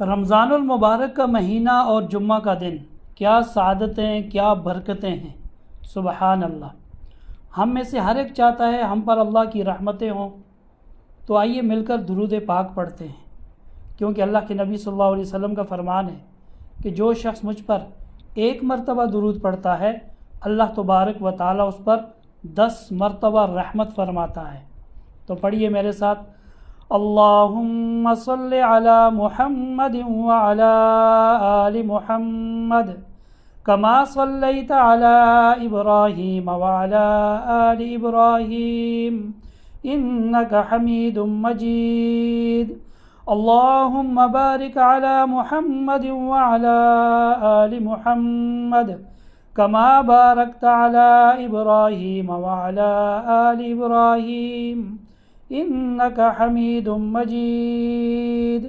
रमज़ानुल मुबारक का महीना और जुम्मा का दिन, क्या सआदतें, क्या बरकतें हैं। सुबहान अल्लाह। हम में से हर एक चाहता है हम पर अल्लाह की रहमतें हों। तो आइए मिलकर दुरूद पाक पढ़ते हैं, क्योंकि अल्लाह के नबी सल्लल्लाहु अलैहि वसल्लम का फरमान है कि जो शख्स मुझ पर एक मरतबा दुरूद पढ़ता है, अल्लाह तबारक व ताला उस पर 10 मरतबा रहमत फरमाता है। तो पढ़िए मेरे साथ, अल्लाहुम्मा सल्लि अला मुहम्मदिन व अला आलि मुहम्मद कमा सल्लैत अला इब्राहीम व अला आलि इब्राहीम इन्नका हमीदुम मजीद। अल्लाहुम्मा बारिक अला मुहम्मदिन व अला आलि मुहम्मद कमा बारकत अला इब्राहीम व अला आलि इब्राहीम इन्नका हमीदुम मजीद।